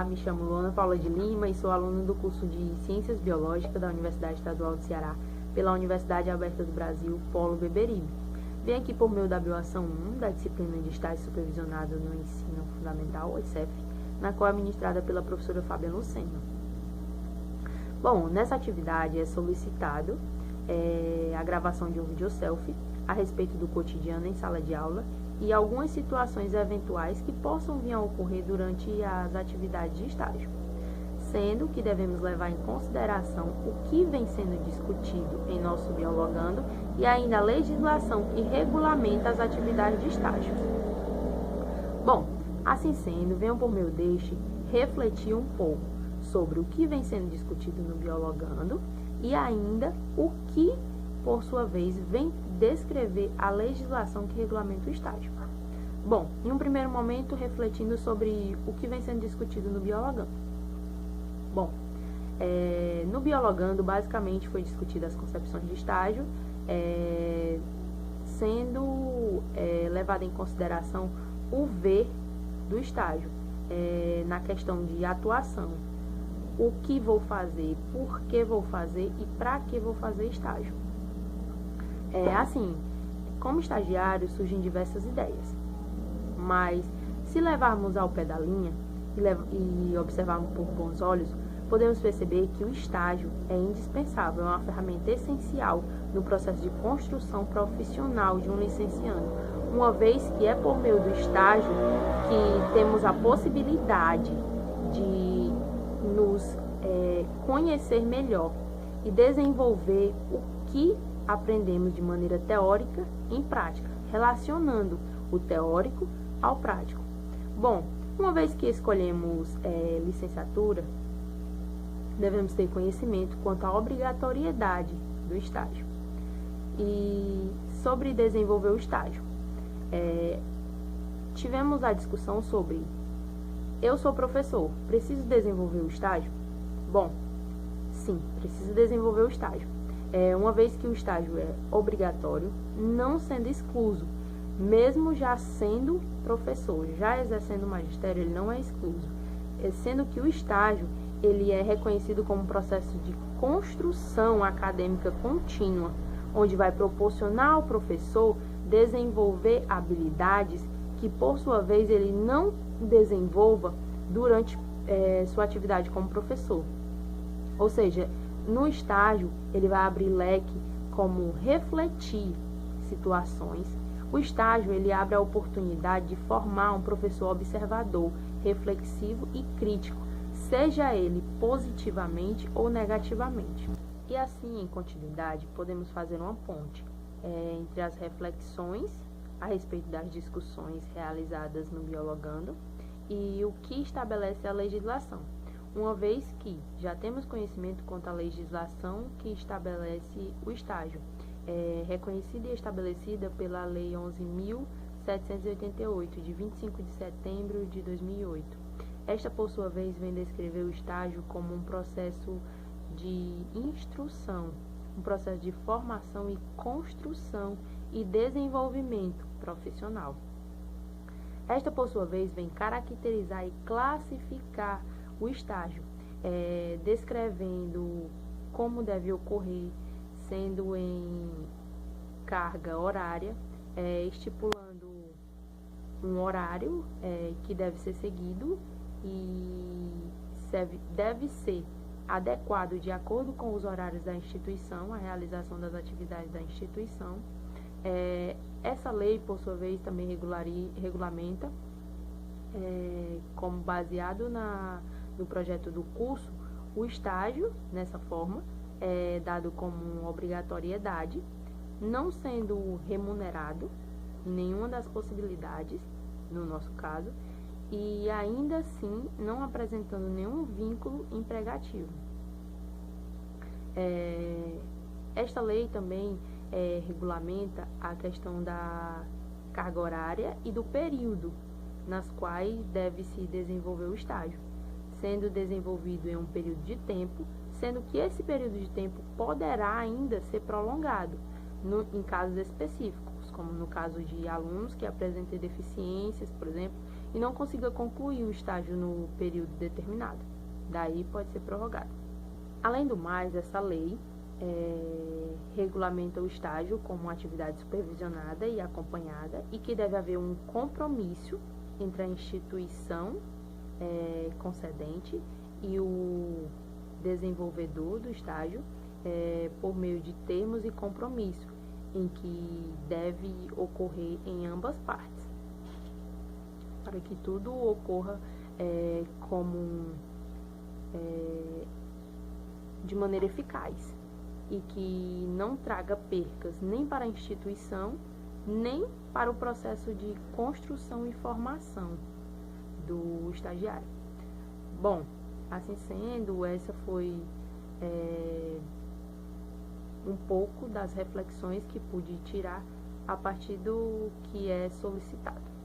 me chamo Luana Paula de Lima e sou aluna do curso de Ciências Biológicas da Universidade Estadual do Ceará, pela Universidade Aberta do Brasil, Polo Beberibe. Venho aqui por meio da Bioação 1, da disciplina de Estágio Supervisionado no Ensino Fundamental, ICEF, na qual é ministrada pela professora Fábia Lucena. Bom, nessa atividade é solicitado a gravação de um videoselfie a respeito do cotidiano em sala de aula e algumas situações eventuais que possam vir a ocorrer durante as atividades de estágio, sendo que devemos levar em consideração o que vem sendo discutido em nosso Biologando e ainda a legislação que regulamenta as atividades de estágio. Bom, assim sendo, venham por meio deste refletir um pouco sobre o que vem sendo discutido no Biologando e ainda o que, por sua vez, vem descrever a legislação que regulamenta o estágio. Bom, em um primeiro momento, refletindo sobre o que vem sendo discutido no Biologando. Bom, no Biologando, basicamente, foi discutida as concepções de estágio, sendo levado em consideração o V do estágio, na questão de atuação. O que vou fazer, por que vou fazer e para que vou fazer estágio. Assim, como estagiário surgem diversas ideias, mas se levarmos ao pé da linha e observarmos por bons olhos, podemos perceber que o estágio é indispensável, é uma ferramenta essencial no processo de construção profissional de um licenciando, uma vez que é por meio do estágio que temos a possibilidade de nos conhecer melhor e desenvolver o que aprendemos de maneira teórica em prática, relacionando o teórico ao prático. Bom, uma vez que escolhemos licenciatura, devemos ter conhecimento quanto à obrigatoriedade do estágio. E sobre desenvolver o estágio, tivemos a discussão sobre: eu sou professor, preciso desenvolver o estágio? Bom, sim, preciso desenvolver o estágio. Uma vez que o estágio é obrigatório, não sendo excluso, mesmo já sendo professor, já exercendo o magistério, ele não é excluso, sendo que o estágio ele é reconhecido como um processo de construção acadêmica contínua, onde vai proporcionar ao professor desenvolver habilidades que, por sua vez, ele não desenvolva durante sua atividade como professor. Ou seja, no estágio, ele vai abrir leque como refletir situações. O estágio, ele abre a oportunidade de formar um professor observador, reflexivo e crítico, seja ele positivamente ou negativamente. E assim, em continuidade, podemos fazer uma ponte entre as reflexões a respeito das discussões realizadas no Biologando e o que estabelece a legislação, uma vez que já temos conhecimento quanto à legislação que estabelece o estágio, reconhecida e estabelecida pela Lei 11.788, de 25 de setembro de 2008. Esta, por sua vez, vem descrever o estágio como um processo de instrução, um processo de formação e construção e desenvolvimento profissional. Esta, por sua vez, vem caracterizar e classificar o estágio, descrevendo como deve ocorrer, sendo em carga horária, estipulando um horário que deve ser seguido e deve ser adequado de acordo com os horários da instituição, a realização das atividades da instituição. Essa lei, por sua vez, também regulamenta, como baseado no projeto do curso, o estágio, nessa forma, dado como obrigatoriedade, não sendo remunerado em nenhuma das possibilidades, no nosso caso, e ainda assim não apresentando nenhum vínculo emregativo. Esta lei também regulamenta a questão da carga horária e do período nas quais deve se desenvolver o estágio, sendo desenvolvido em um período de tempo, sendo que esse período de tempo poderá ainda ser prolongado em casos específicos, como no caso de alunos que apresentem deficiências, por exemplo, e não consiga concluir o estágio no período determinado. Daí pode ser prorrogado. Além do mais, essa lei regulamenta o estágio como uma atividade supervisionada e acompanhada e que deve haver um compromisso entre a instituição concedente e o desenvolvedor do estágio por meio de termos e compromisso em que deve ocorrer em ambas partes, para que tudo ocorra de maneira eficaz e que não traga percas nem para a instituição, nem para o processo de construção e formação do estagiário. Bom, assim sendo, essa foi um pouco das reflexões que pude tirar a partir do que é solicitado.